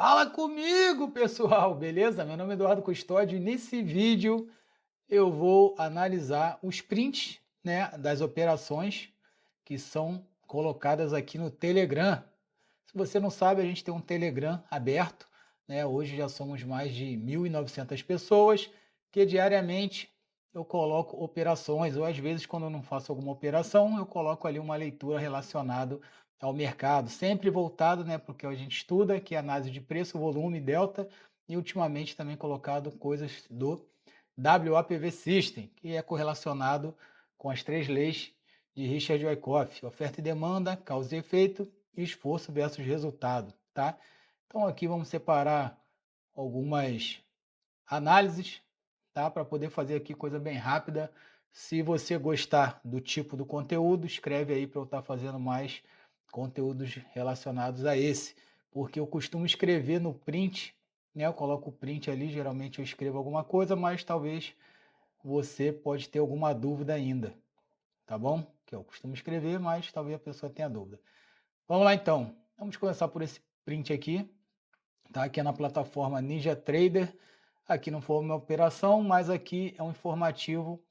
Fala comigo, pessoal, beleza? Meu nome é Eduardo Custódio e nesse vídeo eu vou analisar os prints, né, das operações que são colocadas aqui no Telegram. Se você não sabe, a gente tem um Telegram aberto, né? Hoje já somos mais de 1.900 pessoas que diariamente eu coloco operações, ou às vezes quando eu não faço alguma operação, eu coloco ali uma leitura relacionada ao mercado, sempre voltado, né, porque a gente estuda, que é análise de preço, volume, delta, e ultimamente também colocado coisas do WAPV System, que é correlacionado com as três leis de Richard Wyckoff: oferta e demanda, causa e efeito, e esforço versus resultado, tá? Então aqui vamos separar algumas análises, tá? Para poder fazer aqui coisa bem rápida. Se você gostar do tipo do conteúdo, escreve aí para eu estar fazendo mais conteúdos relacionados a esse, porque eu costumo escrever no print, né? Eu coloco o print ali, geralmente eu escrevo alguma coisa, mas talvez você pode ter alguma dúvida ainda, tá bom? Que eu costumo escrever, mas talvez a pessoa tenha dúvida. Vamos lá então. Vamos começar por esse print aqui, tá? Aqui é na plataforma NinjaTrader. Aqui não foi uma operação, mas aqui é um informativo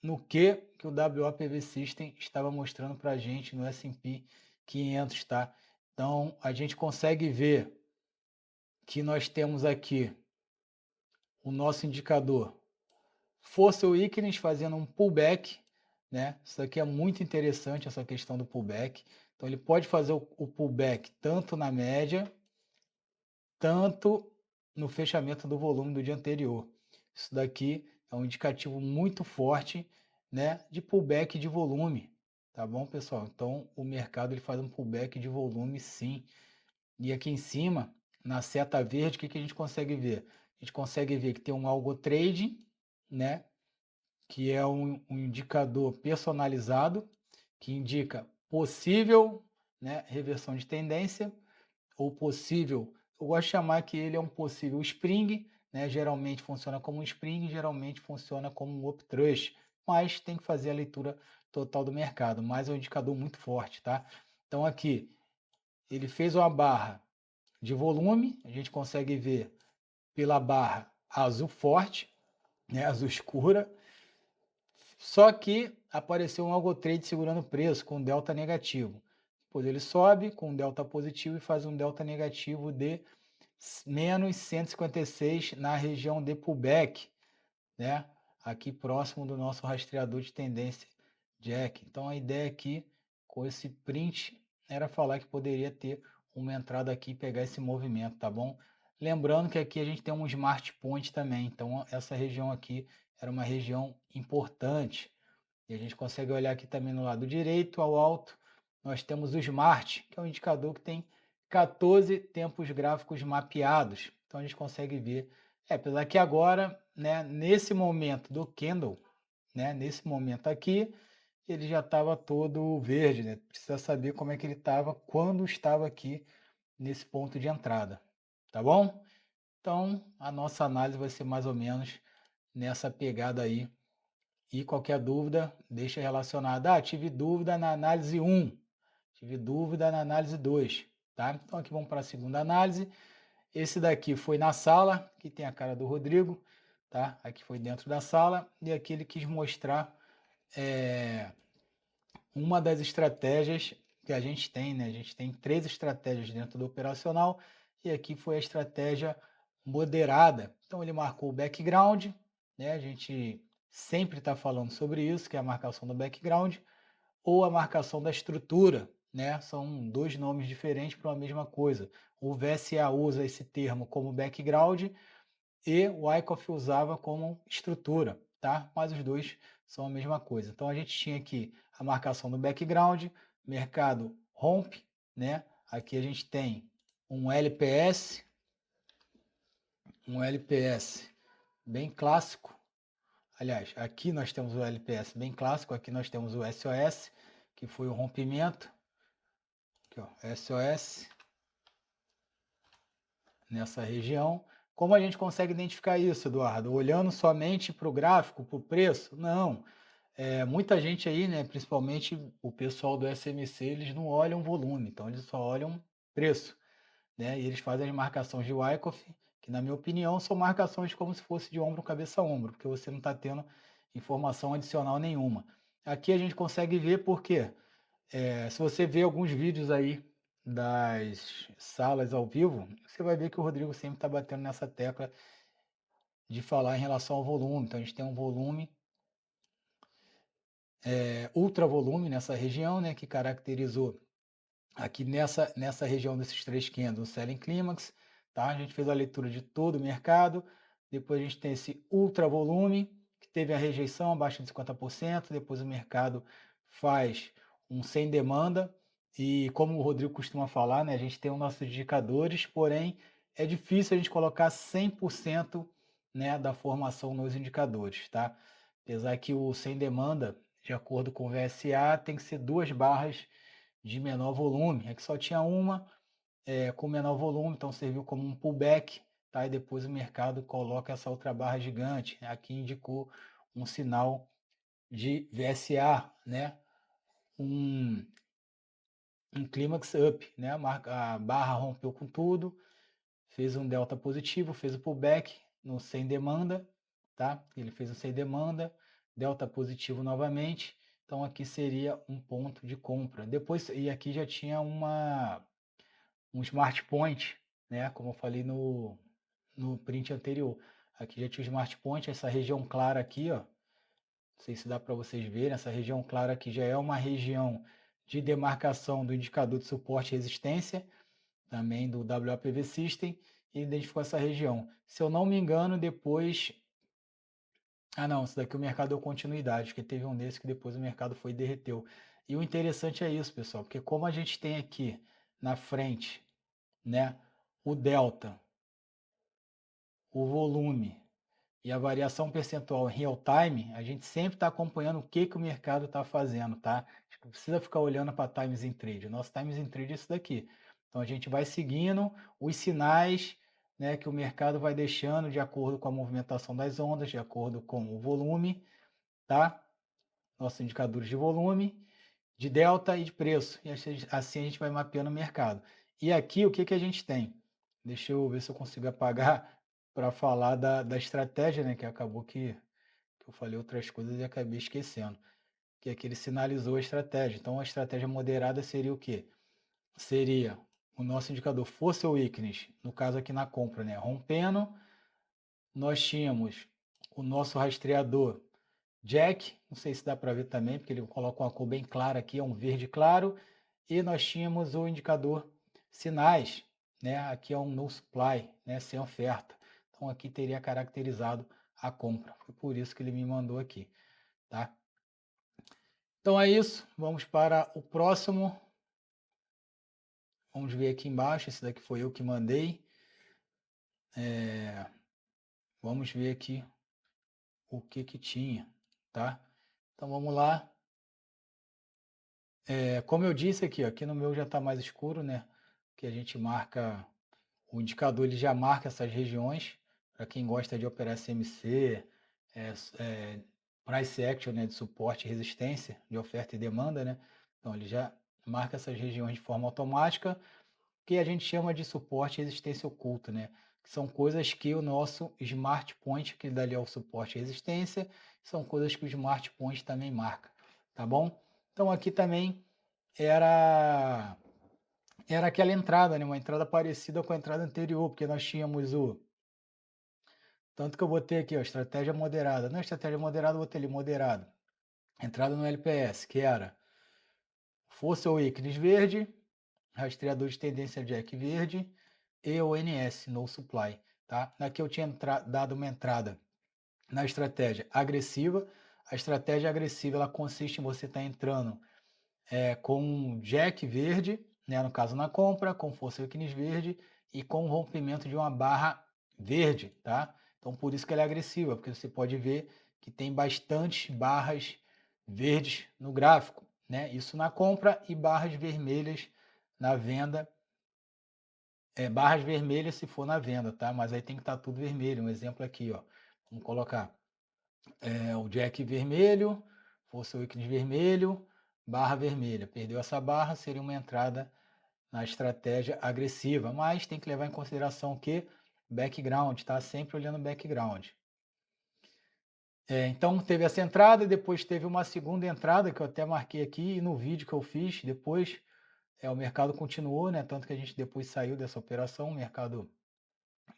no que o WAPV System estava mostrando para a gente no S&P 500, tá? Então a gente consegue ver que nós temos aqui o nosso indicador força weakness fazendo um pullback, né? Isso aqui é muito interessante, essa questão do pullback. Então ele pode fazer o pullback tanto na média, tanto no fechamento do volume do dia anterior. Isso daqui é um indicativo muito forte, né, de pullback de volume, tá bom, pessoal? Então o mercado ele faz um pullback de volume, sim. E aqui em cima, na seta verde, o que a gente consegue ver? A gente consegue ver que tem um algo trade, né, que é um indicador personalizado que indica possível, né, reversão de tendência ou possível, eu gosto de chamar que ele é um possível spring, né? Geralmente funciona como um spring, geralmente funciona como um uptrust, mas tem que fazer a leitura total do mercado, mas é um indicador muito forte, tá? Então aqui, ele fez uma barra de volume, a gente consegue ver pela barra azul forte, né, azul escura, só que apareceu um algo trade segurando o preço com delta negativo. Depois ele sobe com um delta positivo e faz um delta negativo de menos 156 na região de pullback, né? Aqui próximo do nosso rastreador de tendência Jack. Então a ideia aqui com esse print era falar que poderia ter uma entrada aqui e pegar esse movimento, tá bom? Lembrando que aqui a gente tem um smart point também, então essa região aqui era uma região importante. E a gente consegue olhar aqui também no lado direito, ao alto, nós temos o Smart, que é um indicador que tem 14 tempos gráficos mapeados. Então a gente consegue ver, apesar que agora, né, nesse momento do candle, né, nesse momento aqui, ele já estava todo verde, né? Precisa saber como é que ele estava quando estava aqui nesse ponto de entrada, tá bom? Então a nossa análise vai ser mais ou menos nessa pegada aí e qualquer dúvida, deixa relacionada. Ah, tive dúvida na análise 1, tive dúvida na análise 2, tá? Então aqui vamos para a segunda análise. Esse daqui foi na sala, que tem a cara do Rodrigo, tá? Aqui foi dentro da sala e aqui ele quis mostrar uma das estratégias que a gente tem, né? A gente tem 3 estratégias dentro do operacional e aqui foi a estratégia moderada. Então ele marcou o background, né? A gente sempre está falando sobre isso, que é a marcação do background ou a marcação da estrutura, né? São 2 nomes diferentes para uma mesma coisa. O VSA usa esse termo como background e o Wyckoff usava como estrutura, tá? Mas os dois são a mesma coisa. Então a gente tinha aqui a marcação do background, mercado rompe, né? Aqui a gente tem um LPS bem clássico. Aliás, aqui nós temos o LPS bem clássico, aqui nós temos o SOS, que foi o rompimento. Aqui, ó, SOS nessa região. Como a gente consegue identificar isso, Eduardo? Olhando somente para o gráfico, para o preço? Não. Muita gente aí, né, principalmente o pessoal do SMC, eles não olham volume, então eles só olham preço. né? E eles fazem as marcações de Wyckoff, que na minha opinião são marcações como se fosse de ombro, cabeça a ombro, porque você não está tendo informação adicional nenhuma. Aqui a gente consegue ver porque se você vê alguns vídeos aí das salas ao vivo, você vai ver que o Rodrigo sempre está batendo nessa tecla de falar em relação ao volume. Então a gente tem um volume, ultra volume nessa região, né, que caracterizou aqui nessa região desses três candles, o Selling Climax, tá? A gente fez a leitura de todo o mercado, depois a gente tem esse ultra volume, que teve a rejeição abaixo de 50%, depois o mercado faz um sem demanda, e como o Rodrigo costuma falar, né, a gente tem os nossos indicadores, porém é difícil a gente colocar 100%, né, da formação nos indicadores, tá? Apesar que o sem demanda, de acordo com o VSA, tem que ser 2 barras de menor volume. Aqui só tinha uma com menor volume, então serviu como um pullback, tá? E depois o mercado coloca essa outra barra gigante. Aqui indicou um sinal de VSA, né? Um clímax up, né? A barra rompeu com tudo, fez um delta positivo, fez o pullback no sem demanda, tá? Ele fez o sem demanda, delta positivo novamente. Então aqui seria um ponto de compra. Depois, e aqui já tinha um smart point, né? Como eu falei no print anterior. Aqui já tinha o smart point, essa região clara aqui, ó. Não sei se dá para vocês verem, essa região clara aqui já é uma região de demarcação do indicador de suporte e resistência, também do WAPV System, e identificou essa região. Se eu não me engano, depois. Ah, não, isso daqui o mercado deu continuidade, porque teve um desse que depois o mercado foi e derreteu. E o interessante é isso, pessoal, porque como a gente tem aqui na frente, né, o delta, o volume e a variação percentual em real time, a gente sempre está acompanhando o que o mercado está fazendo, tá? A gente não precisa ficar olhando para times in trade. O nosso times in trade é isso daqui. Então a gente vai seguindo os sinais, né, que o mercado vai deixando de acordo com a movimentação das ondas, de acordo com o volume, tá? Nossos indicadores de volume, de delta e de preço. E assim a gente vai mapeando o mercado. E aqui o que a gente tem? Deixa eu ver se eu consigo apagar para falar da estratégia, né? Que acabou que eu falei outras coisas e acabei esquecendo. Que é que ele sinalizou a estratégia. Então a estratégia moderada seria o quê? Seria o nosso indicador força ou weakness, no caso aqui na compra, né? Rompendo, nós tínhamos o nosso rastreador Jack, não sei se dá para ver também, porque ele coloca uma cor bem clara aqui, é um verde claro, e nós tínhamos o indicador sinais, né? Aqui é um no supply, né? Sem oferta. Então aqui teria caracterizado a compra. Foi por isso que ele me mandou aqui, tá? Então é isso. Vamos para o próximo. Vamos ver aqui embaixo. Esse daqui foi eu que mandei. Vamos ver aqui o que tinha, tá? Então vamos lá. Como eu disse aqui, ó, aqui no meu já está mais escuro, né? Que a gente marca, o indicador ele já marca essas regiões. Para quem gosta de operar CMC, price action, né, de suporte e resistência, de oferta e demanda, né? Então ele já marca essas regiões de forma automática, que a gente chama de suporte e resistência oculta, né? Que são coisas que o nosso Smart Point, que dali é o suporte e resistência, são coisas que o Smart Point também marca, tá bom? Então aqui também era aquela entrada, né? Uma entrada parecida com a entrada anterior, porque nós tínhamos o tanto que eu botei aqui, ó, estratégia moderada. Não é estratégia moderada, eu botei ali moderado. Entrada no LPS, que era força ou weakness verde, rastreador de tendência Jack verde e ONS, no supply, tá? Aqui eu tinha dado uma entrada na estratégia agressiva. A estratégia agressiva, ela consiste em você estar entrando com um Jack verde, né, no caso na compra, com força weakness verde e com o rompimento de uma barra verde, tá? Então por isso que ela é agressiva, porque você pode ver que tem bastante barras verdes no gráfico, né? Isso na compra e barras vermelhas na venda. Barras vermelhas se for na venda, tá? Mas aí tem que estar tudo vermelho. Um exemplo aqui, ó. Vamos colocar o Jack vermelho, força weakness vermelho, barra vermelha. Perdeu essa barra, seria uma entrada na estratégia agressiva, mas tem que levar em consideração o que? Background, tá? Sempre olhando o background. Então teve essa entrada, depois teve uma segunda entrada que eu até marquei aqui no vídeo que eu fiz. Depois o mercado continuou, né? Tanto que a gente depois saiu dessa operação, o mercado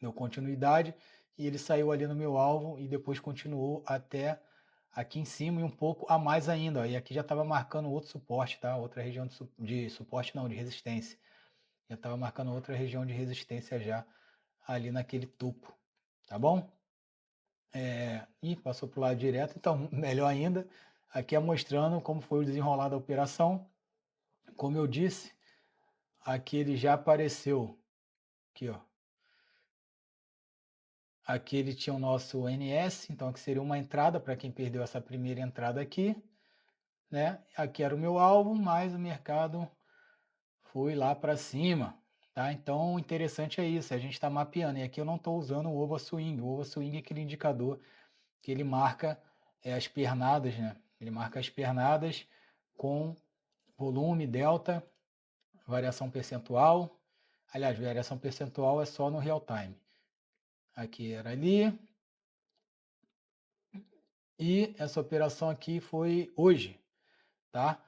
deu continuidade e ele saiu ali no meu alvo e depois continuou até aqui em cima e um pouco a mais ainda. Ó, e aqui já estava marcando outro suporte, tá? Outra região de suporte, não, de resistência. Já estava marcando outra região de resistência já ali naquele topo, tá bom? E passou para o lado direto, então melhor ainda. Aqui é mostrando como foi o desenrolar da operação. Como eu disse, aqui ele já apareceu. Aqui, ó. Aqui ele tinha o nosso NS, então aqui seria uma entrada para quem perdeu essa primeira entrada aqui, né? Aqui era o meu alvo, mas o mercado foi lá para cima, tá? Então o interessante é isso, a gente está mapeando. E aqui eu não estou usando o Over Swing. O Over Swing é aquele indicador que ele marca as pernadas, né? Ele marca as pernadas com volume, delta, variação percentual. Aliás, variação percentual é só no real time. Aqui era ali. E essa operação aqui foi hoje, tá?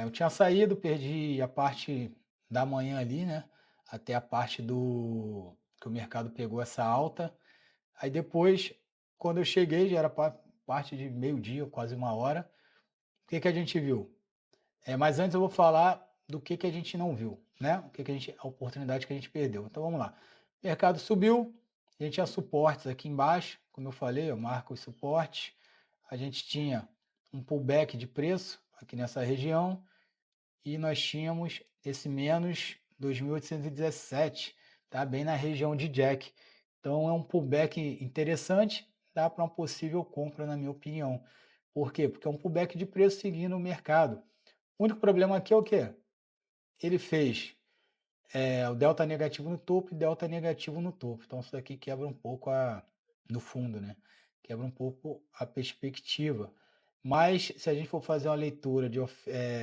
Eu tinha saído, perdi a parte da manhã ali, né? Até a parte do que o mercado pegou essa alta. Aí depois, quando eu cheguei, já era parte de meio-dia, quase uma hora. O que que a gente viu? Mas antes eu vou falar do que a gente não viu, né? A oportunidade que a gente perdeu. Então vamos lá. O mercado subiu, a gente tinha suportes aqui embaixo, como eu falei, eu marco os suportes. A gente tinha um pullback de preço aqui nessa região e nós tínhamos esse menos 2.817, tá? Bem na região de Jack. Então é um pullback interessante, dá para uma possível compra, na minha opinião. Por quê? Porque é um pullback de preço seguindo o mercado. O único problema aqui é o quê? Ele fez o delta negativo no topo e delta negativo no topo. Então isso daqui quebra um pouco no fundo, né? Quebra um pouco a perspectiva. Mas se a gente for fazer uma leitura de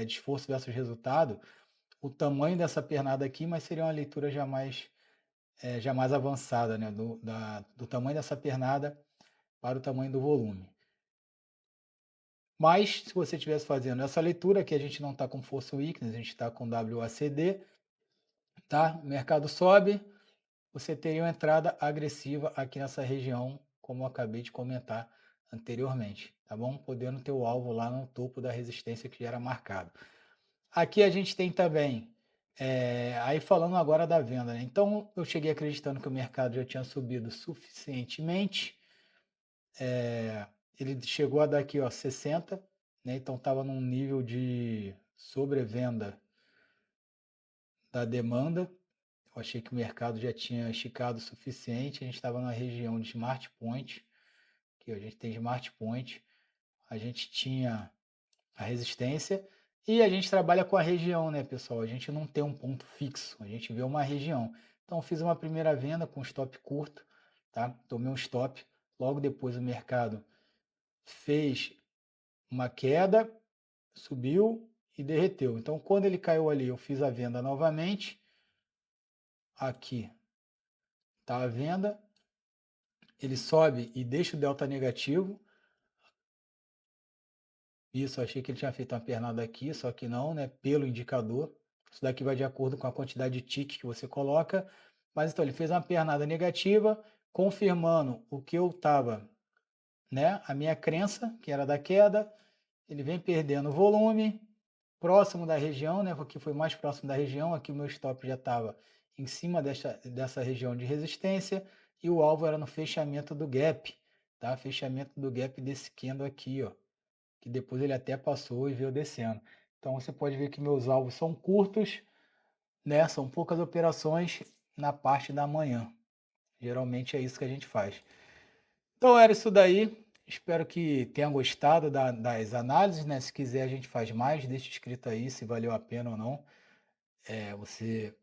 esforço versus resultado, o tamanho dessa pernada aqui, mas seria uma leitura já mais avançada, né? Do tamanho dessa pernada para o tamanho do volume. Mas se você estivesse fazendo essa leitura, que a gente não está com força weakness, a gente está com WACD, tá? O mercado sobe, você teria uma entrada agressiva aqui nessa região, como eu acabei de comentar anteriormente, tá bom? Podendo ter o alvo lá no topo da resistência que já era marcado. Aqui a gente tem também, aí falando agora da venda, né? Então eu cheguei acreditando que o mercado já tinha subido suficientemente, ele chegou a dar aqui, ó, 60, né? Então estava num nível de sobrevenda da demanda. Eu achei que o mercado já tinha esticado o suficiente. A gente estava na região de Smart Point, que a gente tem Smart Point, a gente tinha a resistência e a gente trabalha com a região, né, pessoal? A gente não tem um ponto fixo, a gente vê uma região. Então, eu fiz uma primeira venda com stop curto, tá? Tomei um stop. Logo depois, o mercado fez uma queda, subiu e derreteu. Então, quando ele caiu ali, eu fiz a venda novamente. Aqui está a venda. Ele sobe e deixa o delta negativo. Isso, achei que ele tinha feito uma pernada aqui, só que não, né? Pelo indicador. Isso daqui vai de acordo com a quantidade de tick que você coloca. Mas então, ele fez uma pernada negativa, confirmando o que eu estava, né? A minha crença, que era da queda. Ele vem perdendo volume, próximo da região, né? Porque foi mais próximo da região. Aqui o meu stop já estava em cima dessa região de resistência. E o alvo era no fechamento do gap, tá? Fechamento do gap desse candle aqui, ó, que depois ele até passou e veio descendo. Então você pode ver que meus alvos são curtos, né? São poucas operações na parte da manhã. Geralmente é isso que a gente faz. Então era isso daí. Espero que tenha gostado das análises, né? Se quiser a gente faz mais, deixa escrito aí se valeu a pena ou não. Você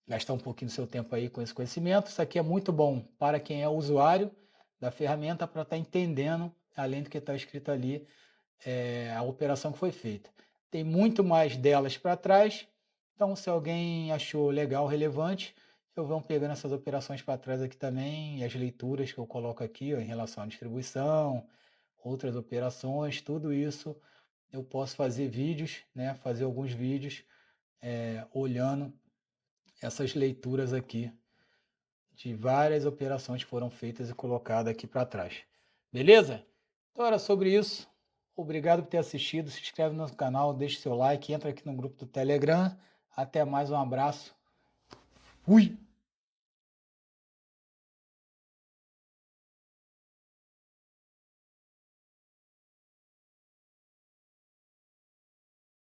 gastar um pouquinho do seu tempo aí com esse conhecimento. Isso aqui é muito bom para quem é usuário da ferramenta para estar entendendo, além do que está escrito ali, a operação que foi feita. Tem muito mais delas para trás, Então, se alguém achou legal, relevante, eu vou pegando essas operações para trás aqui também, e as leituras que eu coloco aqui, ó, em relação à distribuição, outras operações, tudo isso eu posso fazer vídeos, né? Fazer alguns vídeos olhando essas leituras aqui de várias operações que foram feitas e colocadas aqui para trás. Beleza? Então era sobre isso. Obrigado por ter assistido. Se inscreve no nosso canal, deixe seu like, entra aqui no grupo do Telegram. Até mais, um abraço. Fui!